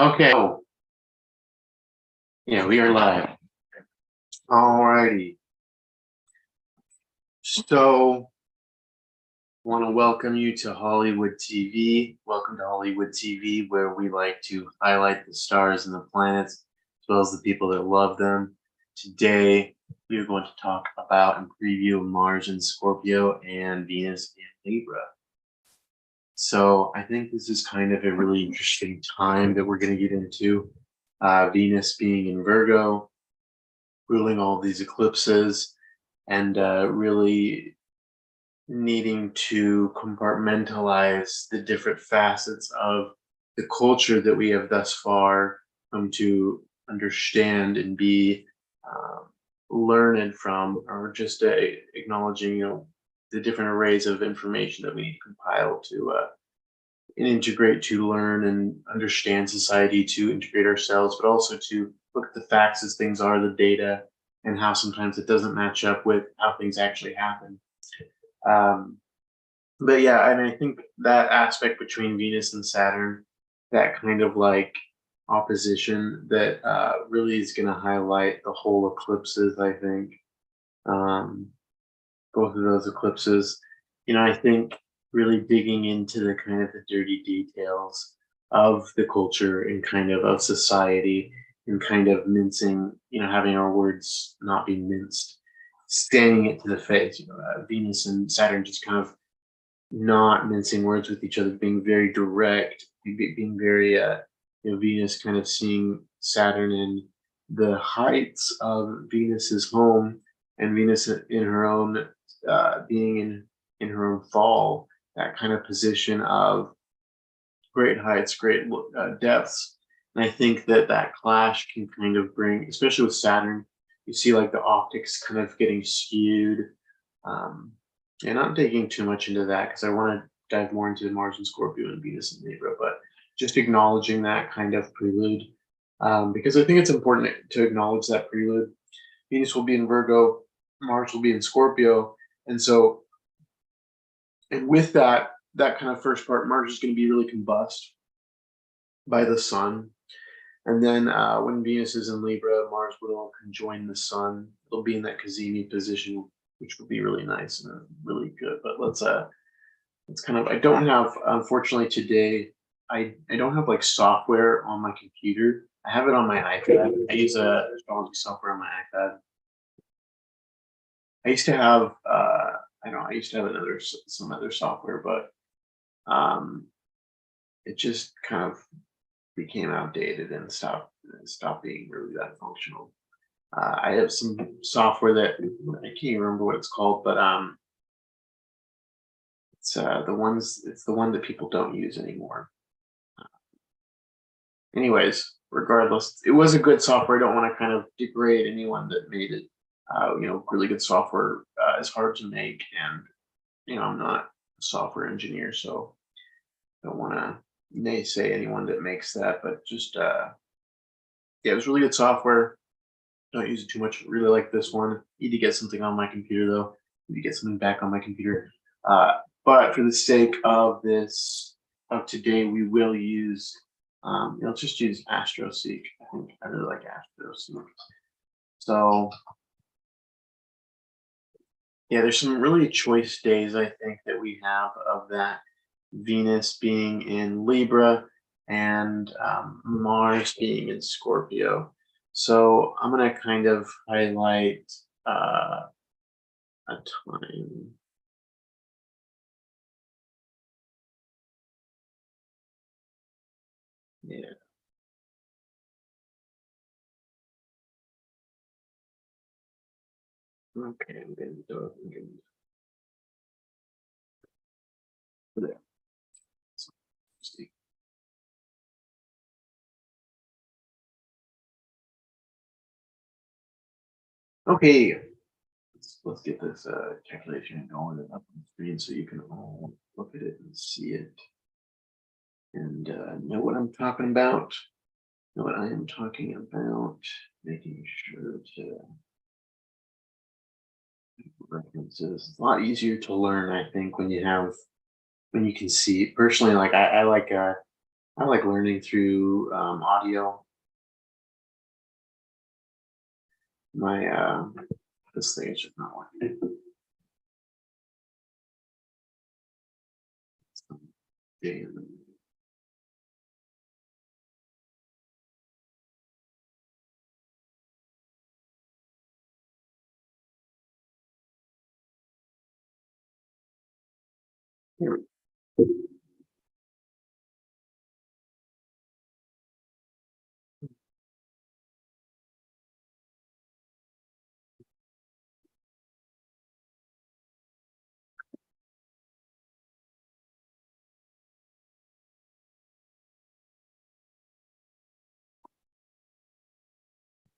Okay. Oh, yeah, we are live. Alrighty. So, want to welcome you to Hollywood TV. Welcome to Hollywood TV, where we like to highlight the stars and the planets, as well as the people that love them. Today, we are going to talk about and preview Mars in Scorpio and Venus in Libra. So, I think this is kind of a really interesting time that we're going to get into. Venus being in Virgo, ruling all these eclipses, and really needing to compartmentalize the different facets of the culture that we have thus far come to understand and be um, learned from, or just acknowledging, the different arrays of information that we need to compile to and integrate to learn and understand society, to integrate ourselves, but also to look at the facts as things are, the data, and how sometimes it doesn't match up with how things actually happen. Um, but yeah, and I think that aspect between Venus and Saturn, that kind of like opposition, that really is going to highlight the whole eclipses. I think um, both of those eclipses. I think really digging into the kind of the dirty details of the culture and kind of society, and kind of mincing, having our words not be minced, standing it to the face. Venus and Saturn just kind of not mincing words with each other, being very direct, being very, Venus kind of seeing Saturn in the heights of Venus's home, and Venus in her own, being in her own fall, that kind of position of great heights, great depths. And I think that that clash can kind of bring, especially with Saturn, you see like the optics kind of getting skewed. Um, and I'm digging too much into that because I want to dive more into Mars and Scorpio and Venus and Libra, but just acknowledging that kind of prelude, because I think it's important to acknowledge that prelude. Venus will be in Virgo, Mars will be in Scorpio, and so, and with that kind of first part, Mars is going to be really combust by the sun. And then when Venus is in Libra, Mars will conjoin the sun. It'll be in that Cazimi position, which will be really nice and really good. But let's kind of, I don't have, unfortunately today, I don't have like software on my computer. I have it on my iPad. I use a astrology software on my iPad. I used to have, I don't know, I used to have some other software, but um, it just kind of became outdated and stopped being really that functional. I have some software that I can't even remember what it's called, but it's the one that people don't use anymore. Anyways, regardless, it was a good software. I don't want to kind of degrade anyone that made it. Really good software is hard to make, and I'm not a software engineer, so I don't want to naysay anyone that makes that. But just yeah, it was really good software. Don't use it too much. Really like this one. Need to get something on my computer though. Need to get something back on my computer. But for the sake of this of today, we will use. Let's just use AstroSeek. I think I really like AstroSeek. So yeah, there's some really choice days I think that we have of that. Venus being in Libra and Mars being in Scorpio. So I'm going to kind of highlight a time. Yeah. Okay, I'm going to do it. There. So, see. Okay, let's get this calculation going up on the screen so you can all look at it and see it and know what I'm talking about. Know what I am talking about. Making sure to references. It's a lot easier to learn, I think, when you can see. Personally, like I like I like learning through audio. My this thing is just not working. Damn. Here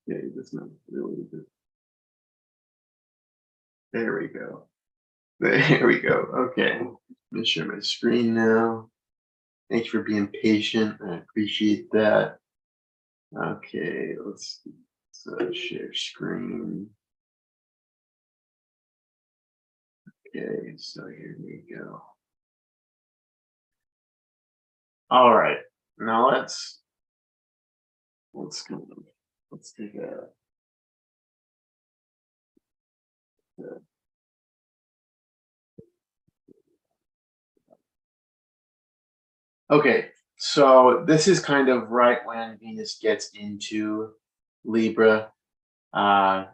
yeah, that's not really good. There we go. There we go. Okay. I'm gonna share my screen now. Thanks for being patient. I appreciate that. Okay, let's share screen. Okay, so here we go. All right, now let's kind of let's take a okay. So this is kind of right when Venus gets into Libra. I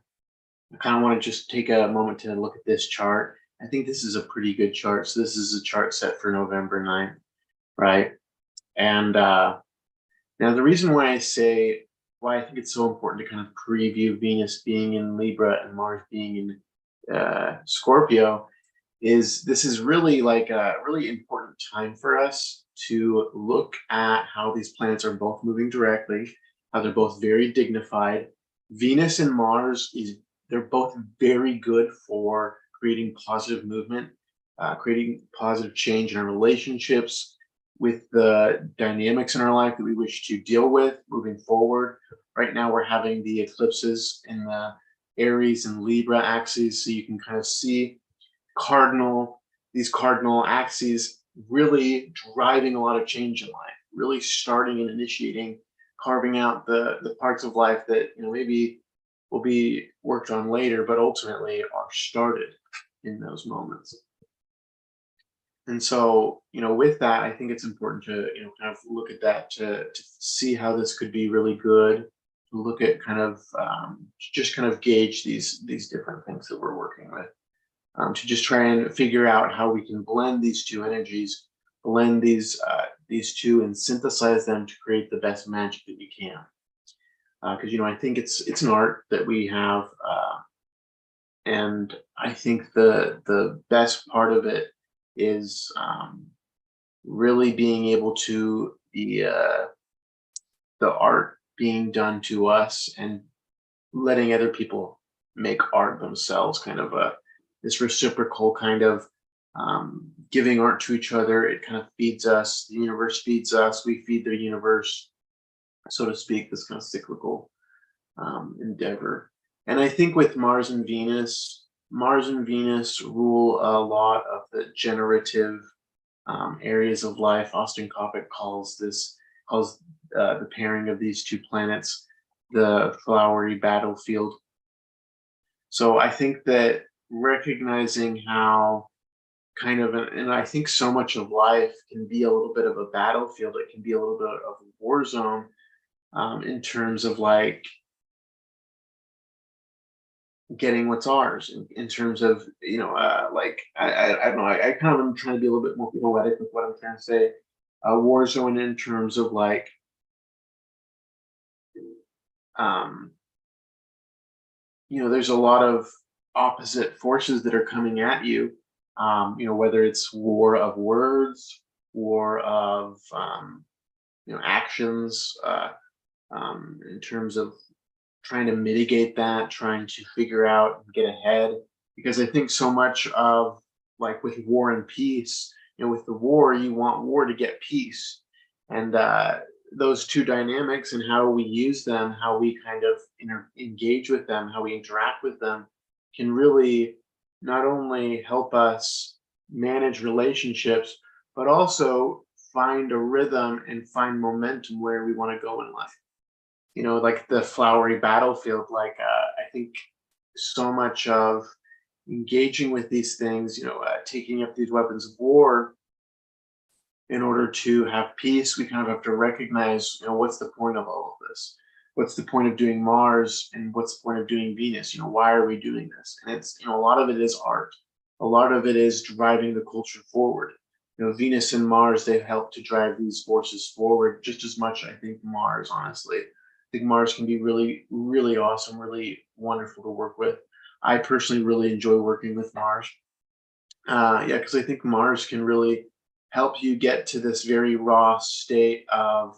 kind of want to just take a moment to look at this chart. I think this is a pretty good chart. So this is a chart set for November 9th, right? And now the reason why I think it's so important to kind of preview Venus being in Libra and Mars being in Scorpio is this is really like a really important time for us to look at how these planets are both moving directly, how they're both very dignified. Venus and Mars is they're both very good for creating positive movement, creating positive change in our relationships, with the dynamics in our life that we wish to deal with moving forward. Right now, we're having the eclipses in the Aries and Libra axes, so you can kind of see cardinal these cardinal axes really driving a lot of change in life, really starting and initiating, carving out the parts of life that maybe will be worked on later, but ultimately are started in those moments. And so, with that, I think it's important to, kind of look at that to see how this could be really good. To look at kind of just kind of gauge these different things that we're working with, to just try and figure out how we can blend these two energies, blend these two, and synthesize them to create the best magic that we can. Because I think it's an art that we have, and I think the best part of it is really being able to the art being done to us and letting other people make art themselves, kind of a this reciprocal kind of giving art to each other. It kind of feeds us, the universe feeds us, we feed the universe, so to speak, this kind of cyclical endeavor. And I think with Mars and Venus rule a lot of the generative areas of life. Austin Coppock calls the pairing of these two planets the flowery battlefield. So I think that recognizing how kind of, and I think so much of life can be a little bit of a battlefield. It can be a little bit of a war zone, in terms of like getting what's ours, in terms of like I don't know, I kind of am trying to be a little bit more poetic with what I'm trying to say. A war zone in terms of like um there's a lot of opposite forces that are coming at you, whether it's war of words, war of actions, in terms of trying to mitigate that, trying to figure out and get ahead. Because I think so much of, like, with war and peace, with the war, you want war to get peace. And those two dynamics and how we use them, how we kind of engage with them, how we interact with them can really not only help us manage relationships, but also find a rhythm and find momentum where we want to go in life. Like the flowery battlefield. Like I think so much of engaging with these things, taking up these weapons of war in order to have peace, we kind of have to recognize, what's the point of all of this? What's the point of doing Mars and what's the point of doing Venus? Why are we doing this? And it's, a lot of it is art. A lot of it is driving the culture forward. Venus and Mars, they've helped to drive these forces forward just as much, I think, Mars, honestly. I think Mars can be really, really awesome, really wonderful to work with. I personally really enjoy working with Mars. Yeah, because I think Mars can really help you get to this very raw state of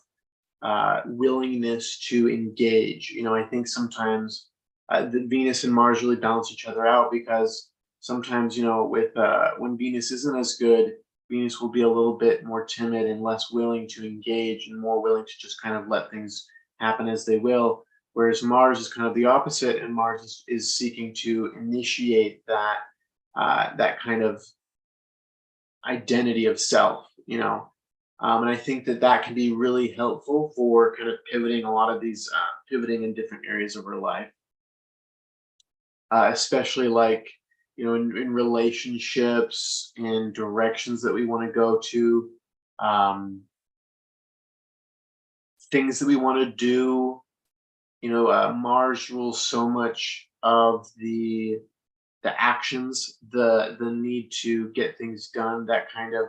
willingness to engage. I think sometimes the Venus and Mars really balance each other out, because sometimes, with when Venus isn't as good, Venus will be a little bit more timid and less willing to engage and more willing to just kind of let things happen as they will. Whereas Mars is kind of the opposite, and Mars is seeking to initiate that kind of identity of self, and I think that that can be really helpful for kind of pivoting a lot of these pivoting in different areas of our life, especially like, in relationships and directions that we want to go to, um, things that we want to do. Mars rules so much of the actions, the need to get things done, that kind of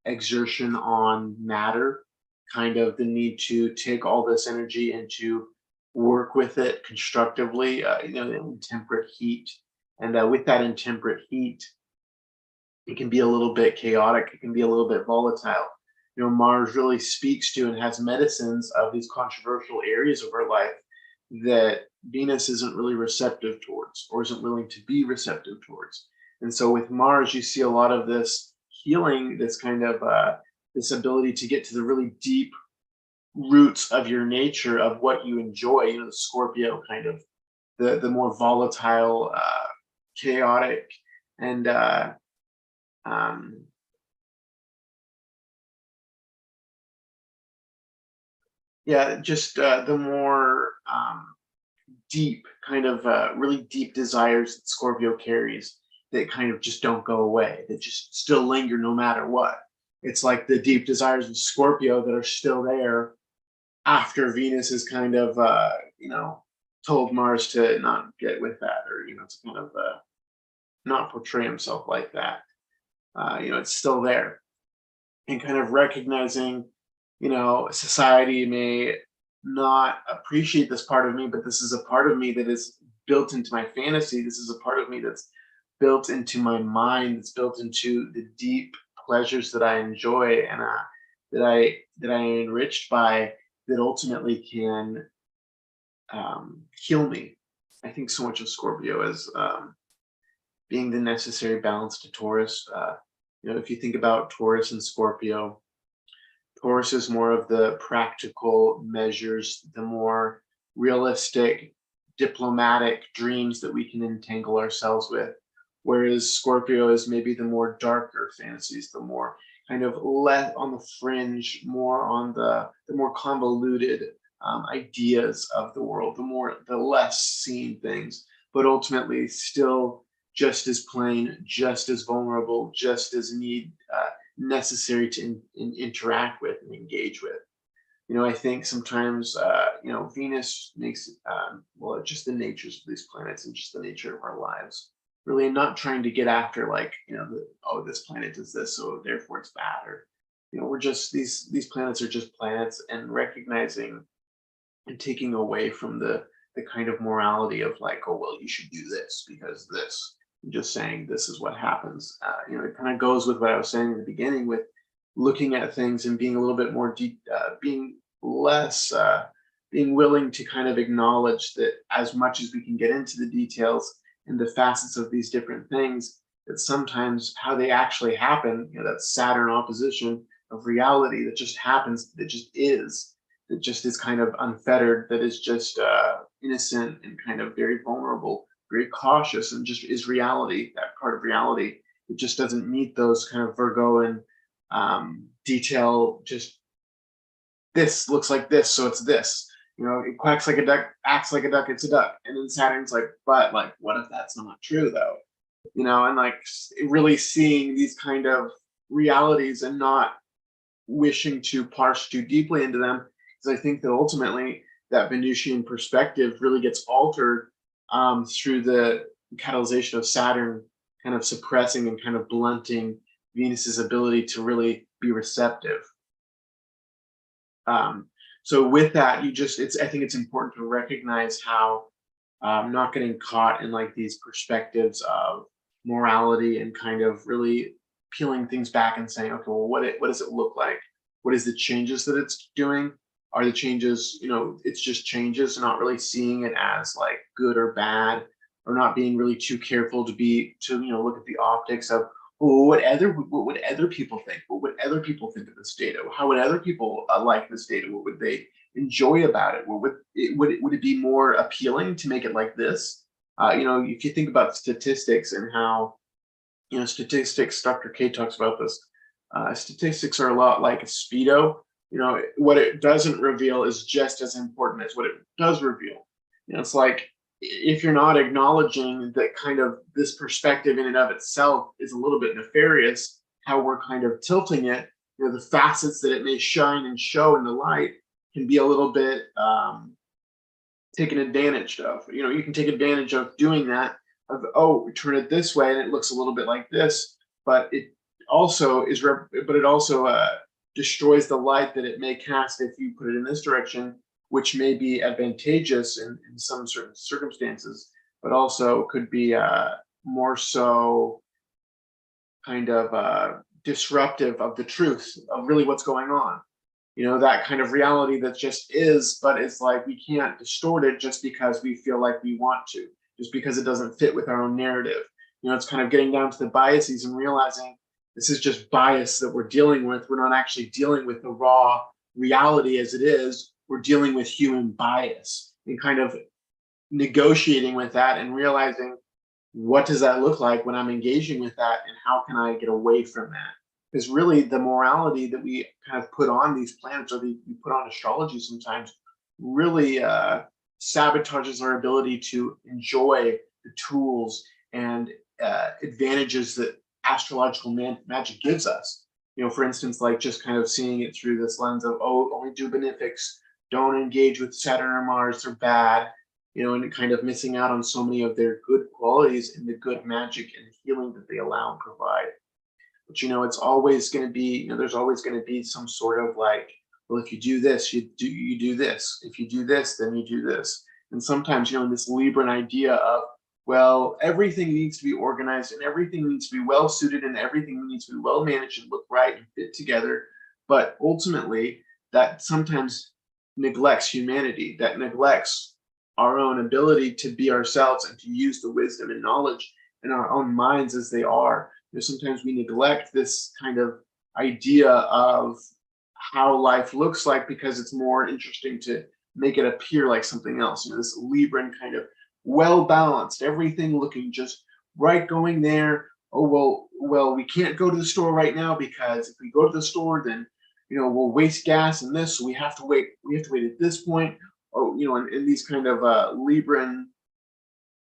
exertion on matter, kind of the need to take all this energy and to work with it constructively, the intemperate heat. And with that intemperate heat, it can be a little bit chaotic, it can be a little bit volatile. Mars really speaks to and has medicines of these controversial areas of our life that Venus isn't really receptive towards, or isn't willing to be receptive towards. And so with Mars, you see a lot of this healing, this kind of this ability to get to the really deep roots of your nature, of what you enjoy. The Scorpio kind of the more volatile, chaotic, and um, yeah, just the more deep, kind of really deep desires that Scorpio carries, that kind of just don't go away, that just still linger no matter what. It's like the deep desires of Scorpio that are still there after Venus is kind of, told Mars to not get with that, or, to kind of not portray himself like that. It's still there. And kind of recognizing, society may not appreciate this part of me, but this is a part of me that is built into my fantasy. This is a part of me that's built into my mind. That's built into the deep pleasures that I enjoy, and that I am enriched by, that ultimately can heal me. I think so much of Scorpio as being the necessary balance to Taurus. If you think about Taurus and Scorpio, Taurus is more of the practical measures, the more realistic, diplomatic dreams that we can entangle ourselves with. Whereas Scorpio is maybe the more darker fantasies, the more kind of less on the fringe, more on the more convoluted ideas of the world, the less seen things, but ultimately still just as plain, just as vulnerable, just as necessary to interact with and engage with. I think sometimes, Venus makes, well, just the natures of these planets and just the nature of our lives. Really not trying to get after, like, oh, this planet does this, so therefore it's bad. Or, we're just, these planets are just planets, and recognizing and taking away from the kind of morality of like, oh, well, you should do this because this. And just saying this is what happens. It kind of goes with what I was saying in the beginning, with looking at things and being a little bit more deep, being less, being willing to kind of acknowledge that as much as we can get into the details and the facets of these different things, that sometimes how they actually happen, that Saturn opposition of reality that just happens, that just is kind of unfettered, that is just innocent and kind of very vulnerable, very cautious, and just is reality, that part of reality. It just doesn't meet those kind of Virgoan detail just this looks like this, so it's this. It quacks like a duck, acts like a duck, it's a duck. And then Saturn's like, but like, what if that's not true though? And like really seeing these kind of realities and not wishing to parse too deeply into them, because I think that ultimately that Venusian perspective really gets altered through the catalyzation of Saturn kind of suppressing and kind of blunting Venus's ability to really be receptive. So with that, I think it's important to recognize how not getting caught in like these perspectives of morality and kind of really peeling things back and saying, okay, well, what does it look like? What is the changes that it's doing? Are the changes, it's just changes, not really seeing it as like good or bad, or not being really too careful to look at the optics of, well, what would other people think? What would other people think of this data? How would other people like this data? What would they enjoy about it? Would it be more appealing to make it like this? If you think about statistics and how statistics, Dr. K talks about this. Statistics are a lot like a speedo. What it doesn't reveal is just as important as what it does reveal. It's like if you're not acknowledging that kind of this perspective in and of itself is a little bit nefarious, how we're kind of tilting it, the facets that it may shine and show in the light can be a little bit taken advantage of. You can take advantage of doing that, of, oh, turn it this way and it looks a little bit like this, but it also destroys the light that it may cast if you put it in this direction, which may be advantageous in some certain circumstances, but also could be more so kind of disruptive of the truth of really what's going on. That kind of reality that just is, but it's like we can't distort it just because we feel like we want to, just because it doesn't fit with our own narrative. It's kind of getting down to the biases and realizing this is just bias that we're dealing with. We're not actually dealing with the raw reality as it is. We're dealing with human bias and kind of negotiating with that and realizing, what does that look like when I'm engaging with that, and how can I get away from that? Because really the morality that we kind of put on these planets, or we put on astrology sometimes, really sabotages our ability to enjoy the tools and advantages that astrological magic gives us. For instance, like just kind of seeing it through this lens of, oh, only do benefics, don't engage with Saturn or Mars, they're bad, and kind of missing out on so many of their good qualities and the good magic and healing that they allow and provide. But it's always going to be, there's always going to be some sort of like, well, if you do this, you do this. If you do this, then you do this. And sometimes, in this Libran idea of, well, everything needs to be organized and everything needs to be well suited and everything needs to be well managed and look right and fit together. But ultimately, that sometimes neglects humanity, that neglects our own ability to be ourselves and to use the wisdom and knowledge in our own minds as they are. Sometimes we neglect this kind of idea of how life looks like because it's more interesting to make it appear like something else. This Libran kind of well balanced, everything looking just right, going there. Oh, well, we can't go to the store right now because if we go to the store, then we'll waste gas and this, so we have to wait at this point. Oh, and these kind of Libran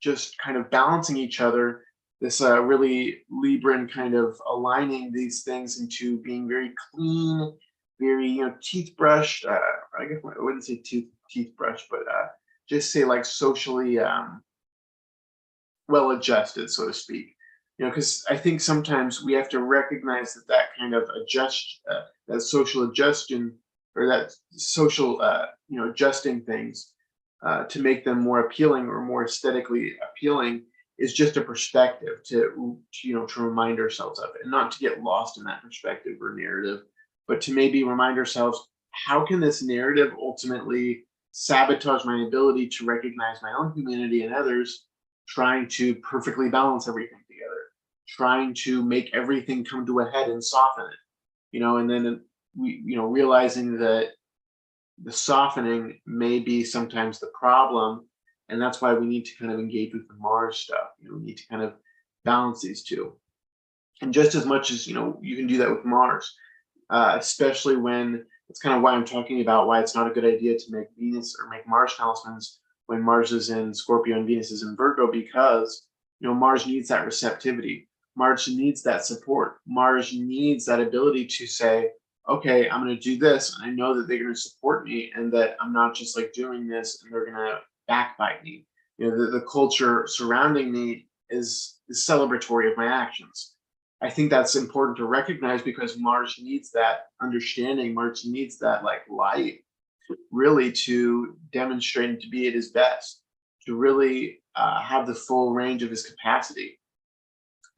just kind of balancing each other, this really Libran kind of aligning these things into being very clean, very teeth brushed. I guess I wouldn't say teeth brushed, but just say like socially well adjusted, so to speak. Because I think sometimes we have to recognize that kind of that social adjustion, or that social adjusting things to make them more appealing or more aesthetically appealing, is just a perspective to remind ourselves of it, and not to get lost in that perspective or narrative, but to maybe remind ourselves, how can this narrative ultimately sabotage my ability to recognize my own humanity and others, trying to perfectly balance everything together, trying to make everything come to a head and soften it, and then realizing that the softening may be sometimes the problem. And that's why we need to kind of engage with the Mars stuff. We need to kind of balance these two. And just as much as, you can do that with Mars, especially when it's kind of why I'm talking about why it's not a good idea to make Venus or make Mars talismans when Mars is in Scorpio and Venus is in Virgo, because Mars needs that receptivity. Mars needs that support. Mars needs that ability to say, okay, I'm going to do this, and I know that they're going to support me, and that I'm not just like doing this and they're going to backbite me. The culture surrounding me is celebratory of my actions. I think that's important to recognize because Mars needs that understanding. Mars needs that like light, really, to demonstrate and to be at his best, to really have the full range of his capacity.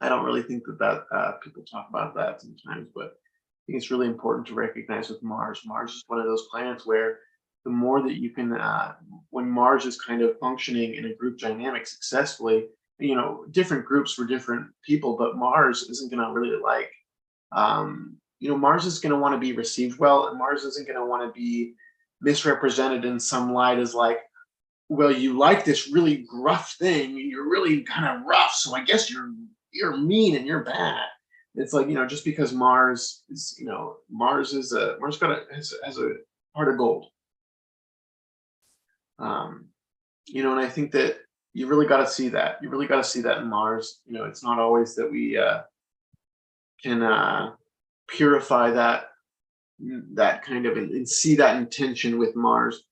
I don't really think that people talk about that sometimes, but I think it's really important to recognize with Mars. Mars is one of those planets where the more that you can, when Mars is kind of functioning in a group dynamic successfully, different groups for different people, but Mars isn't going to really like, Mars is going to want to be received well, and Mars isn't going to want to be misrepresented in some light as like, well, you like this really gruff thing, you're really kind of rough, so I guess you're mean and you're bad. It's like, just because Mars is, Mars has a heart of gold. And I think that you really got to see that. You really got to see that in Mars. It's not always that we can purify that kind of and see that intention with Mars.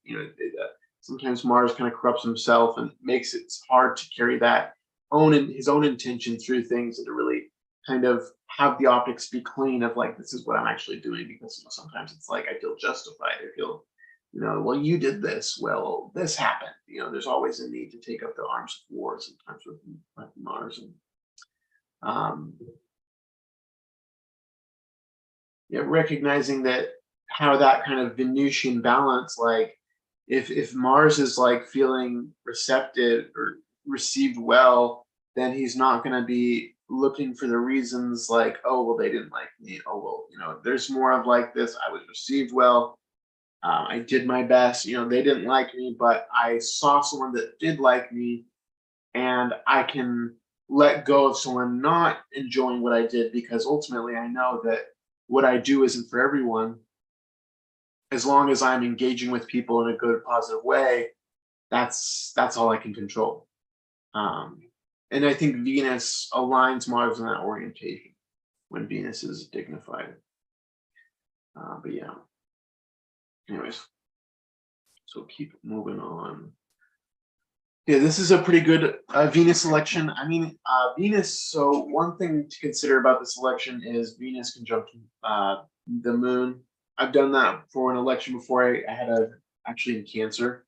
Sometimes Mars kind of corrupts himself and makes it hard to carry that his own intention through things, and to really kind of have the optics be clean of like, this is what I'm actually doing, because sometimes it's like I feel justified. I feel, well, you did this, well, this happened. There's always a need to take up the arms of war sometimes with Mars. And um yeah, recognizing that, how that kind of Venusian balance, like if Mars is like feeling receptive or received well, then he's not going to be looking for the reasons like, oh well, they didn't like me. Oh well, there's more of like this. I was received well. I did my best. They didn't like me, but I saw someone that did like me, and I can let go of someone not enjoying what I did, because ultimately I know that what I do isn't for everyone. As long as I'm engaging with people in a good, positive way, that's all I can control. Um, and I think Venus aligns Mars in that orientation when Venus is dignified. But yeah, anyways, so keep moving on. Yeah, this is a pretty good Venus election. I mean, Venus. So one thing to consider about this election is Venus conjunct the Moon. I've done that for an election before. I had actually in Cancer,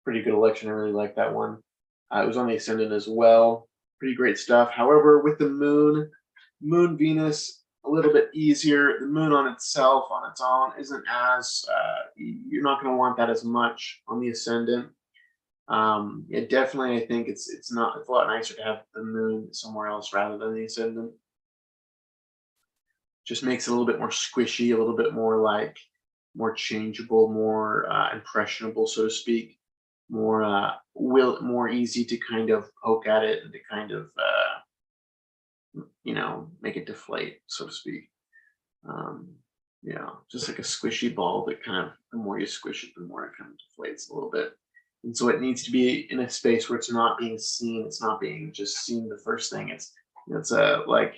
pretty good election. I really like that one. It was on the ascendant as well. Pretty great stuff. However, with the Moon Venus, a little bit easier. The Moon on itself, on its own, isn't as you're not going to want that as much on the ascendant. Definitely, I think it's a lot nicer to have the Moon somewhere else rather than the ascendant. Just makes it a little bit more squishy, a little bit more like more changeable, more impressionable, so to speak. More easy to kind of poke at it and to kind of make it deflate, so to speak. Um, just like a squishy ball that kind of, the more you squish it, the more it kind of deflates a little bit. And so it needs to be in a space where it's not being seen. It's not being just seen the first thing. It's like,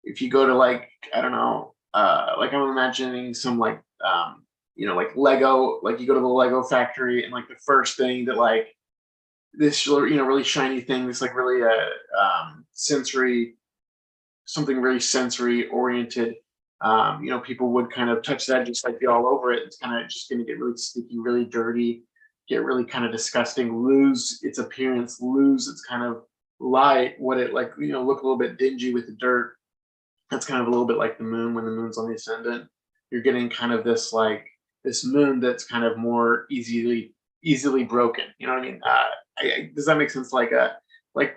if you go to like, I don't know, like I'm imagining some like, like Lego, like you go to the Lego factory, and like the first thing that like this, really shiny thing, this like really sensory, something really sensory oriented. People would kind of touch that, just like be all over it. It's kind of just going to get really sticky, really dirty, get really kind of disgusting, lose its appearance, lose its kind of light, what it like, look a little bit dingy with the dirt. That's kind of a little bit like the Moon when the Moon's on the ascendant. You're getting kind of this like this Moon that's kind of more easily broken. You know what I mean? Does that make sense? Like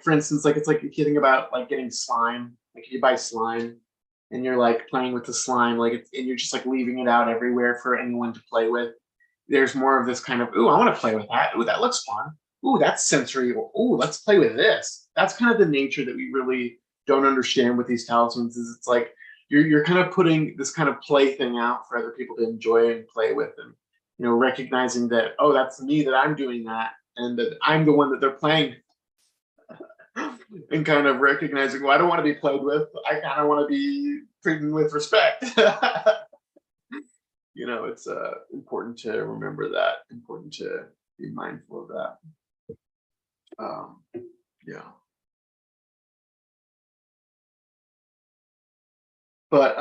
for instance, like it's like you're kidding about like getting slime. Like if you buy slime and you're like playing with the slime, like and you're just like leaving it out everywhere for anyone to play with. There's more of this kind of, ooh, I want to play with that. Ooh, that looks fun. Ooh, that's sensory. Ooh, let's play with this. That's kind of the nature that we really don't understand with these talismans. Is it's like you're kind of putting this kind of play thing out for other people to enjoy and play with, and recognizing that, oh, that's me, that I'm doing that, and that I'm the one that they're playing, and kind of recognizing, well, I don't want to be played with. I kind of want to be treated with respect. It's important to remember that. Important to be mindful of that. Yeah. But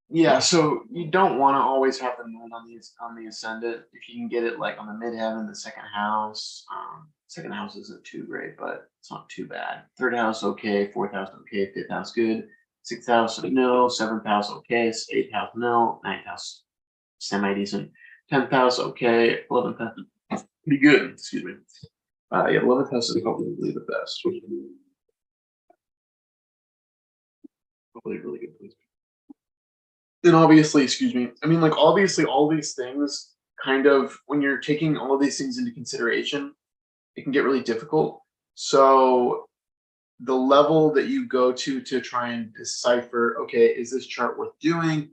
yeah, so you don't want to always have the moon on the ascendant. If you can get it like on the midheaven, the second house. Second house isn't too great, but it's not too bad. Third house okay, fourth house okay, fifth house good, sixth house no, seventh house okay, eighth house no, ninth house semi decent, 10th house okay, 11th house pretty good. Excuse me. Yeah, 11th house is probably the best. Probably a really good place. And obviously, excuse me, I mean, like, obviously, all these things kind of, when you're taking all of these things into consideration, it can get really difficult. So, the level that you go to try and decipher, okay, is this chart worth doing?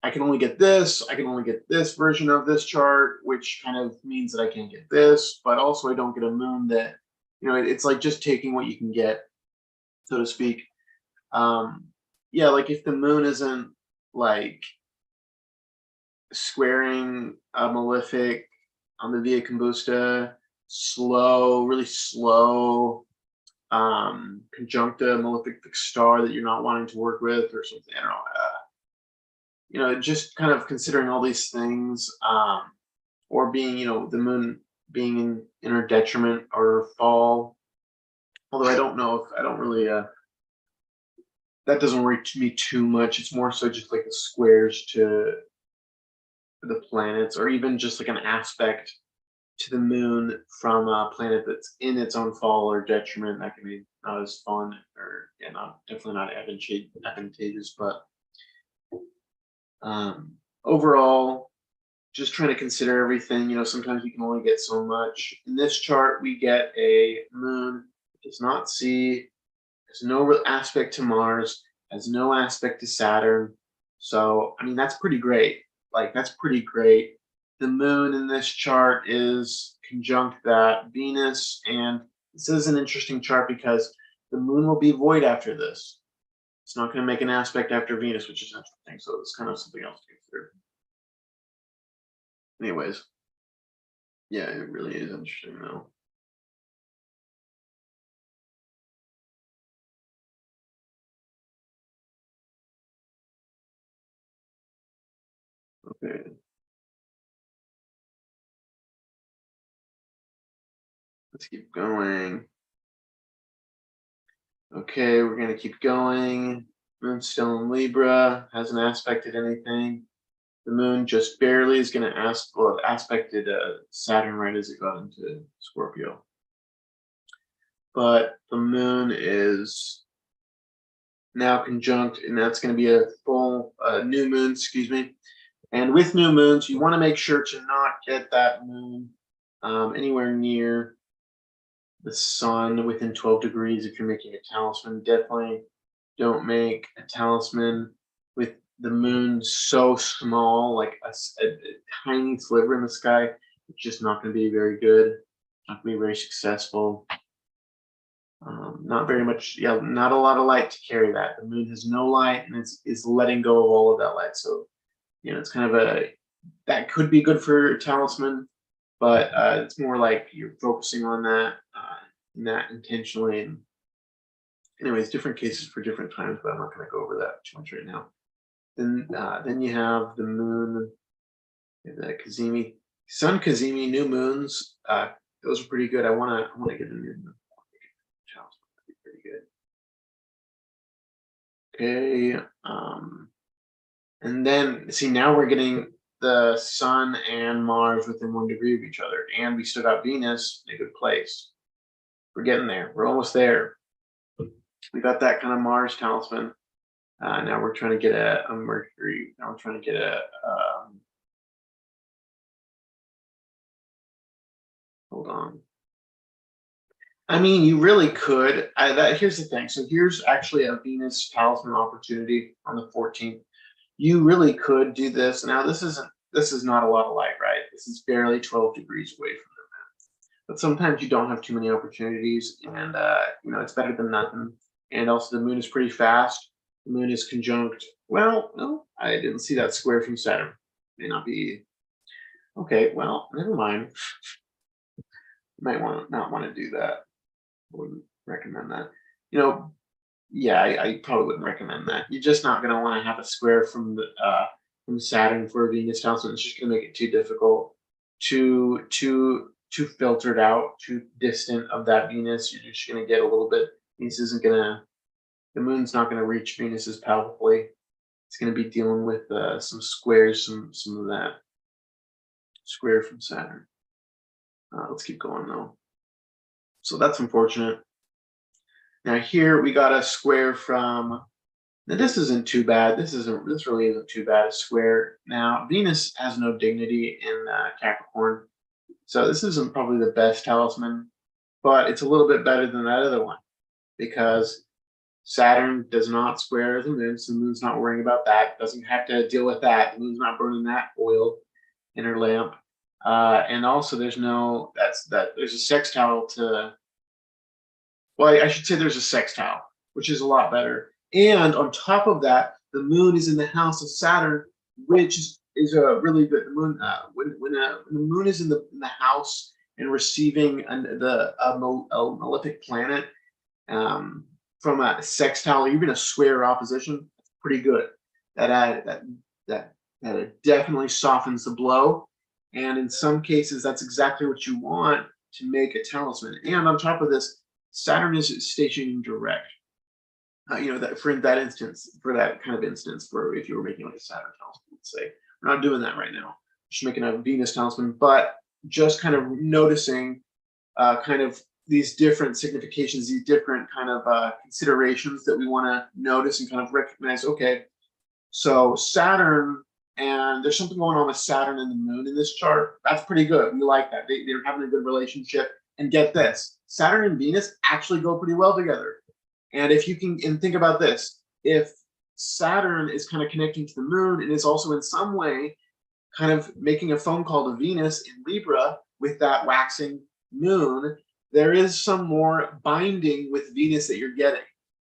I can only get this. I can only get this version of this chart, which kind of means that I can't get this, but also I don't get a moon that, it's like just taking what you can get, so to speak. Yeah, like if the moon isn't like squaring a malefic on the Via Combusta, slow, really slow, conjuncta malefic star that you're not wanting to work with or something. I don't know. Just kind of considering all these things, or being, the moon being in her detriment or fall. Although I don't know if I don't really that doesn't worry to me too much. It's more so just like the squares to the planets, or even just like an aspect to the moon from a planet that's in its own fall or detriment. That can be not as fun, or yeah, definitely not advantageous. But overall, just trying to consider everything. Sometimes you can only get so much. In this chart, we get a moon that does not see, has no real aspect to Mars, has no aspect to Saturn. So, I mean, that's pretty great. Like, that's pretty great. The moon in this chart is conjunct that Venus, and this is an interesting chart because the moon will be void after this. It's not going to make an aspect after Venus, which is interesting. So it's kind of something else to consider. Anyways, yeah, it really is interesting though. Okay. Let's keep going. Okay, we're gonna keep going. Moon's still in Libra, hasn't aspected anything. The moon just barely is gonna it aspected Saturn right as it got into Scorpio. But the moon is now conjunct, and that's gonna be a full new moon, excuse me. And with new moons, you want to make sure to not get that moon anywhere near the sun within 12 degrees. If you're making a talisman, definitely don't make a talisman with the moon so small, like a tiny sliver in the sky. It's just not going to be very good, not going to be very successful. Not very much, yeah, not a lot of light to carry that. The moon has no light, and is letting go of all of that light. So, it's kind of that could be good for talisman, but it's more like you're focusing on that, intentionally. And anyways, different cases for different times, but I'm not going to go over that too much right now. Then you have the moon, the Kazemi, Sun Kazemi, new moons. Those are pretty good. I want to get a new moon. Talisman would be pretty good. Okay. And then see, now we're getting the sun and Mars within 1 degree of each other, and we still got Venus in a good place. We're getting there. We're almost there. We got that kind of Mars talisman. Now we're trying to get a Mercury. Now we're trying to get a. Hold on. I mean, you really could. Here's the thing. So here's actually a Venus talisman opportunity on the 14th. You really could do this. Now, this is not a lot of light, right? This is barely 12 degrees away from them. But sometimes you don't have too many opportunities, and it's better than nothing. And also, the moon is pretty fast. The moon is conjunct. Well, no, I didn't see that square from Saturn. May not be okay. Well, never mind. Might want to not want to do that. Wouldn't recommend that. You know, yeah, I probably wouldn't recommend that. You're just not going to want to have a square from Saturn for a Venus talisman. It's just going to make it too difficult, too filtered out, too distant of that Venus. You're just going to get a little bit. Venus isn't going to. The moon's not going to reach Venus as powerfully. It's going to be dealing with some squares, some of that square from Saturn. Let's keep going though. So that's unfortunate. Now here we got a square from. Now this isn't too bad. This really isn't too bad a square. Now Venus has no dignity in Capricorn, so this isn't probably the best talisman, but it's a little bit better than that other one because Saturn does not square the moon, so the moon's not worrying about that. Doesn't have to deal with that. The moon's not burning that oil in her lamp, and also there's no there's a sextile to. Well, I should say there's a sextile, which is a lot better. And on top of that, the moon is in the house of Saturn, which is a really good. The moon when the moon is in the house and receiving a malefic planet from a sextile or even a square opposition, it's pretty good. That it definitely softens the blow, and in some cases, that's exactly what you want to make a talisman. And on top of this, Saturn is stationing direct. That for that instance, for that kind of instance, for if you were making like a Saturn talisman, let's say, we're not doing that right now. Just making a Venus talisman, but just kind of noticing kind of these different significations, these different kind of considerations that we want to notice and kind of recognize. Okay, so Saturn, and there's something going on with Saturn and the moon in this chart. That's pretty good. We like that. They're having a good relationship. And get this, Saturn and Venus actually go pretty well together. And if you can, and think about this, if Saturn is kind of connecting to the moon and is also in some way kind of making a phone call to Venus in Libra with that waxing moon, there is some more binding with Venus that you're getting.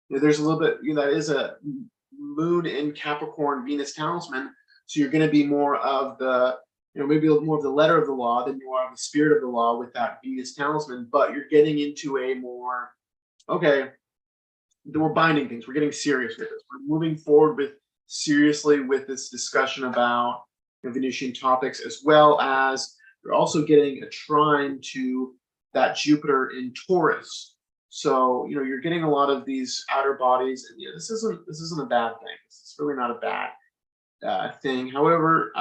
There's a little bit, that is a moon in Capricorn Venus talisman. So you're going to be more of the, maybe more of the letter of the law than you are of the spirit of the law with that Venus talisman, but you're getting into a more, okay, we're binding things. We're getting serious with this. We're moving forward seriously with this discussion about Venusian topics, as well as you're also getting a trine to that Jupiter in Taurus. So you're getting a lot of these outer bodies, and this isn't a bad thing. This is really not a bad thing. However,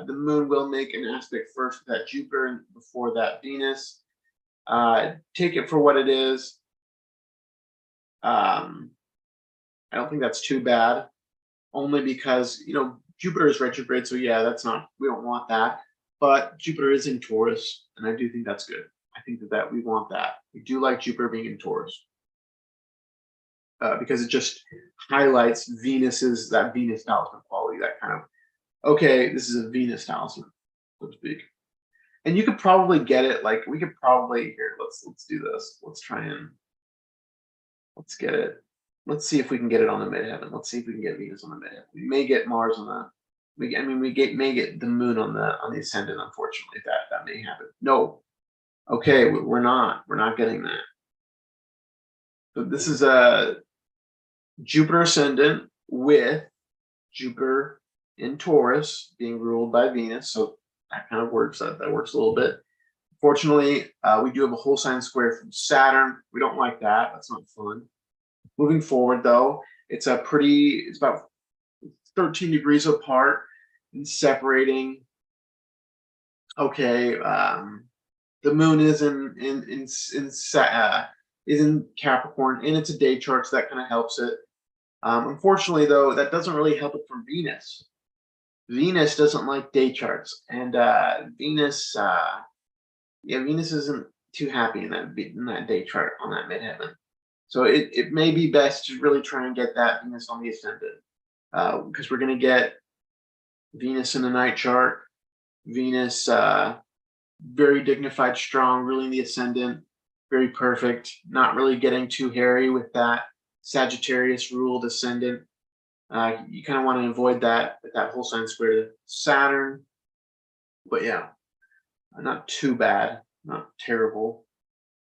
the moon will make an aspect first with that Jupiter and before that Venus. Take it for what it is. I don't think that's too bad, only because Jupiter is retrograde, so yeah, we don't want that. But Jupiter is in Taurus, and I do think that's good. I think that we want that. We do like Jupiter being in Taurus because it just highlights that Venus talisman quality, that kind of, okay, this is a Venus talisman, so to speak. And you could probably get it, like we could probably here. Let's do this. Let's get it. Let's see if we can get it on the midheaven. Let's see if we can get Venus on the midheaven. We may get Mars on the. We may get the moon on the ascendant. Unfortunately, that may happen. No, okay, we're not getting that. So this is a Jupiter ascendant with Jupiter in Taurus being ruled by Venus. So that kind of works. That works a little bit. Fortunately, we do have a whole sign square from Saturn. We don't like that. That's not fun. Moving forward, though, it's about 13 degrees apart and separating. Okay, the moon is in Capricorn, and it's a day chart, so that kind of helps it. Unfortunately, though, that doesn't really help it from Venus. Venus doesn't like day charts, and Venus isn't too happy in that day chart on that midheaven. So it may be best to really try and get that Venus on the ascendant, because we're going to get Venus in the night chart. Venus, very dignified, strong, ruling the ascendant, very perfect, not really getting too hairy with that Sagittarius ruled ascendant. You kind of want to avoid that with that whole sign square to Saturn. But yeah, not too bad, not terrible.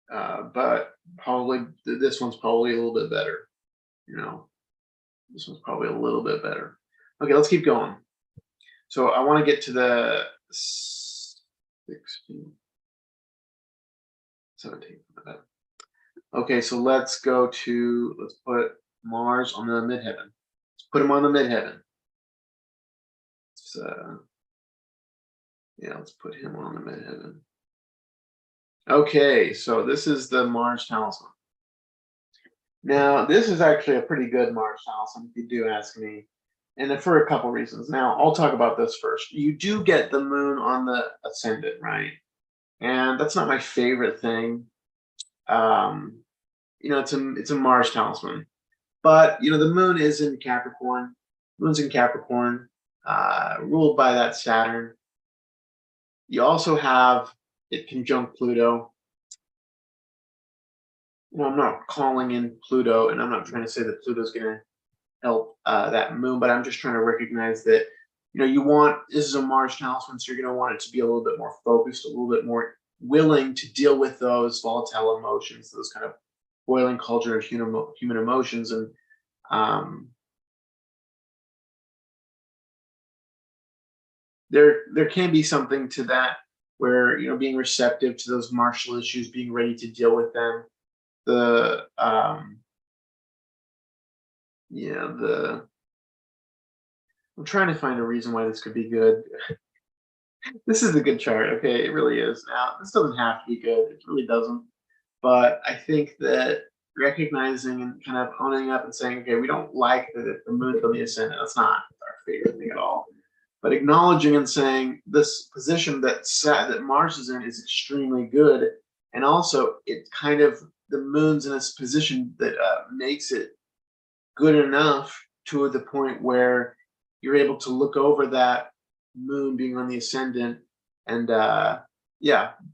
But probably this one's probably a little bit better. You know, this one's probably a little bit better. Okay, let's keep going. So I want to get to the 16, 17. Okay, so let's put Mars on the midheaven. Let's put him on the midheaven. Yeah, let's put him on the midheaven. Okay, so this is the Mars talisman. Now, this is actually a pretty good Mars talisman, if you do ask me, and for a couple reasons. Now, I'll talk about this first. You do get the moon on the ascendant, right? And that's not my favorite thing. It's a Mars talisman, but the moon is in Capricorn. Moon's in Capricorn, ruled by that Saturn. You also have it conjunct Pluto. I'm not calling in Pluto, and I'm not trying to say that Pluto's going to help that moon, but I'm just trying to recognize that this is a Mars talisman, so you're going to want it to be a little bit more focused, a little bit more willing to deal with those volatile emotions, those kind of boiling cauldron of human emotions, and there can be something to that, where being receptive to those martial issues, being ready to deal with them. I'm trying to find a reason why this could be good. This is a good chart. Okay, it really is. Now, this doesn't have to be good. It really doesn't. But I think that recognizing and kind of owning up and saying, okay, we don't like the moon's on the ascendant. That's not our favorite thing at all. But acknowledging and saying this position that Mars is in is extremely good, and also it kind of the moon's in this position that makes it good enough to the point where you're able to look over that moon being on the ascendant and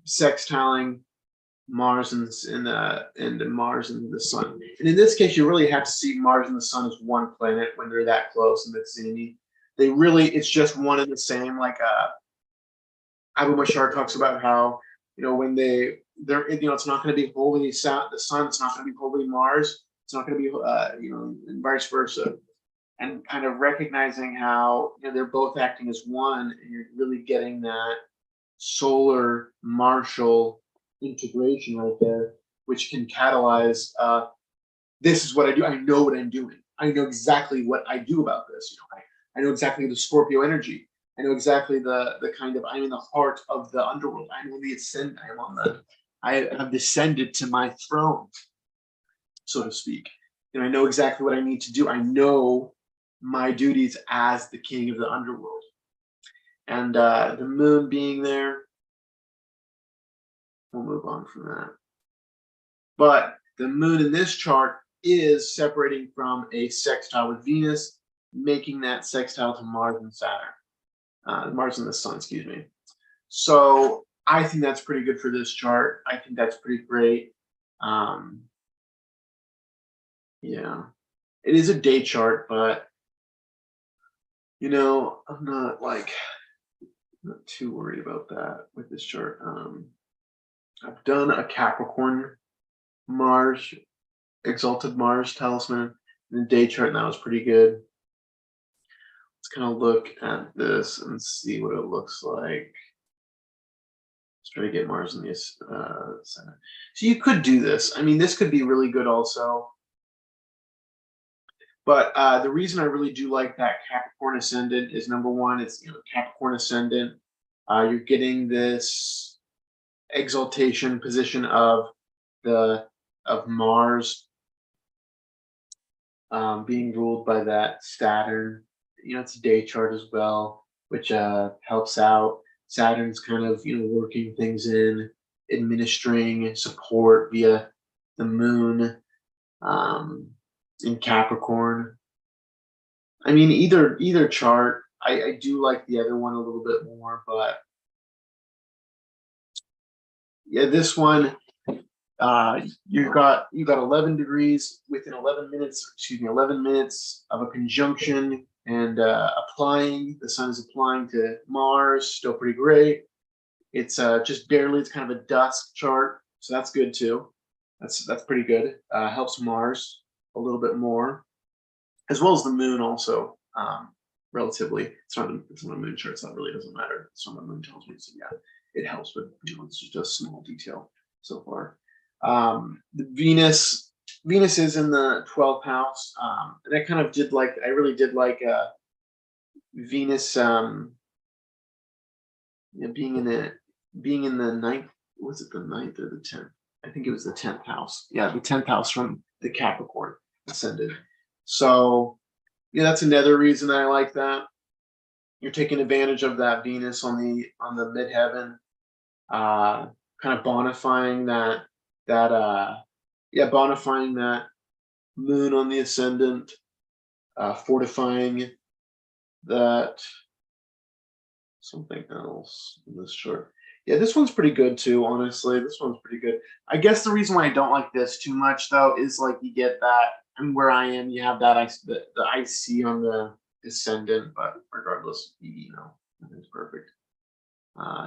sextiling Mars and Mars and the Sun. And in this case, you really have to see Mars and the Sun as one planet when they're that close in the vicinity. It's just one and the same. Like Abu Mashar talks about how when they're it's not going to be wholly the Sun. It's not going to be wholly Mars. It's not going to be and vice versa. And kind of recognizing how they're both acting as one, and you're really getting that solar martial integration right there, which can catalyze. This is what I do. I know what I'm doing. I know exactly what I do about this. I know exactly the Scorpio energy. I know exactly the kind of, I'm in the heart of the underworld. I'm on the ascent. I have descended to my throne, so to speak. And I know exactly what I need to do. I know my duties as the king of the underworld. And the moon being there, we'll move on from that. But the moon in this chart is separating from a sextile with Venus, making that sextile to Mars and Saturn. Mars and the Sun, excuse me. So I think that's pretty good for this chart. I think that's pretty great. Yeah, it is a day chart, but I'm not too worried about that with this chart. I've done a Capricorn Mars, exalted Mars talisman in the day chart, and that was pretty good. Let's kind of look at this and see what it looks like. Let's try to get Mars in this center. So you could do this. I mean, this could be really good also. But the reason I really do like that Capricorn ascendant is, number one, it's Capricorn ascendant. You're getting this exaltation position of Mars being ruled by that Saturn. It's a day chart as well, which helps out. Saturn's kind of working things in. administering support via the moon in Capricorn. I mean, either chart. I do like the other one a little bit more, but yeah, this one, you got 11 degrees within 11 minutes. Excuse me, 11 minutes of a conjunction, and applying. The sun is applying to Mars. Still pretty great. It's just barely. It's kind of a dusk chart, so that's good too. That's pretty good. Helps Mars a little bit more, as well as the moon also. Relatively, it's not a moon chart, so that really doesn't matter. It's not what the moon tells me. So yeah, it helps, but it's just a small detail so far. The Venus is in the 12th house, and I kind of did like. I really did like Venus. Being in the ninth. Was it the ninth or the 10th? I think it was the 10th house. Yeah, the 10th house from the Capricorn ascended. So yeah, that's another reason I like that. You're taking advantage of that Venus on the midheaven, kind of bonifying bonifying that moon on the ascendant, fortifying that something else in this chart. Yeah, this one's pretty good too, honestly. This one's pretty good. I guess the reason why I don't like this too much though is like you get that, and where I am, you have that the IC on the ascendant, but regardless, it's perfect.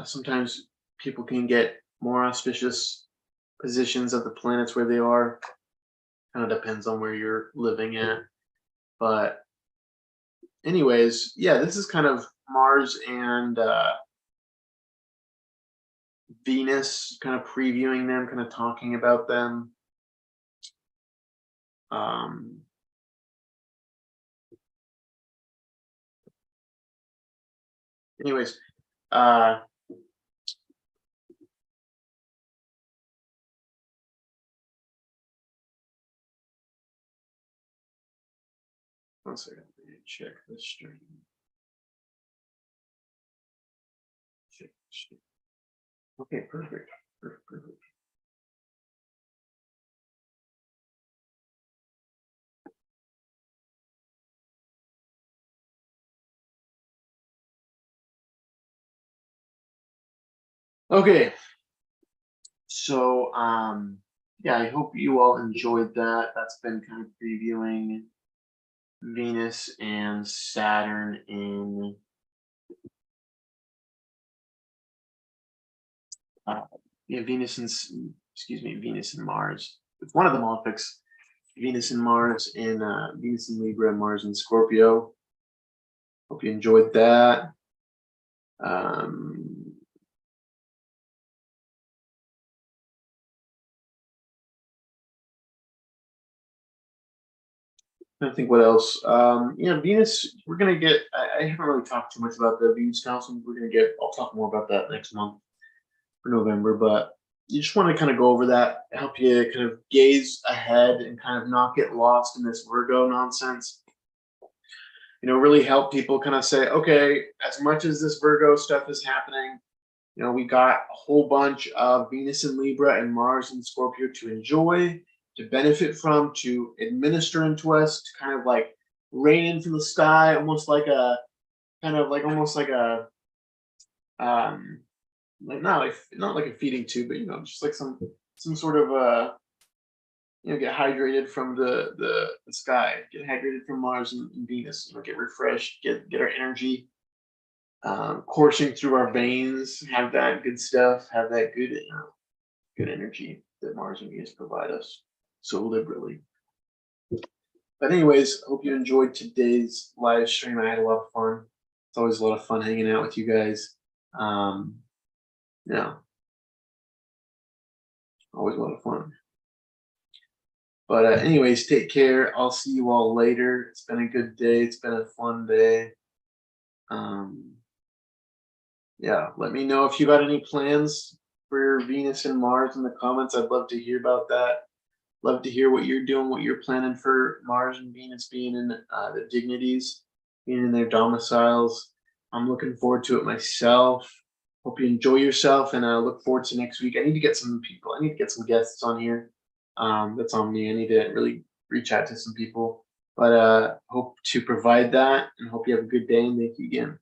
Sometimes people can get more auspicious positions of the planets where they are. Kind of depends on where you're living at. But anyways, yeah, this is kind of Mars and Venus, kind of previewing them, kind of talking about them. Anyways, one second, let me check the stream. Okay, perfect. Perfect. Okay. So yeah, I hope you all enjoyed that. That's been kind of previewing Venus and Saturn in Venus and Mars. It's one of the malefics. Venus and Mars in Venus and Libra, Mars and Scorpio. Hope you enjoyed that. I think what else. Venus. We're gonna get. I haven't really talked too much about the Venus Council. We're gonna get. I'll talk more about that next month for November. But you just want to kind of go over that, help you kind of gaze ahead and kind of not get lost in this Virgo nonsense. Really help people kind of say, okay, as much as this Virgo stuff is happening, we got a whole bunch of Venus and Libra and Mars and Scorpio to enjoy, to benefit from, to administer into us, to kind of like rain in from the sky, almost like a like not like a feeding tube, but just like some sort of get hydrated from the sky, get hydrated from Mars and Venus, get refreshed, get our energy coursing through our veins, have that good stuff, have that good energy that Mars and Venus provide us so liberally. But anyways, hope you enjoyed today's live stream. I had a lot of fun. It's always a lot of fun hanging out with you guys. Always a lot of fun. But anyways, take care. I'll see you all later. It's been a good day. It's been a fun day. Yeah, let me know if you got any plans for Venus and Mars in the comments. I'd love to hear about that. Love to hear what you're doing, what you're planning for Mars and Venus being in the dignities, being in their domiciles. I'm looking forward to it myself. Hope you enjoy yourself, and I look forward to next week. I need to get some people. I need to get some guests on here. That's on me. I need to really reach out to some people. But hope to provide that, and hope you have a good day. And thank you again.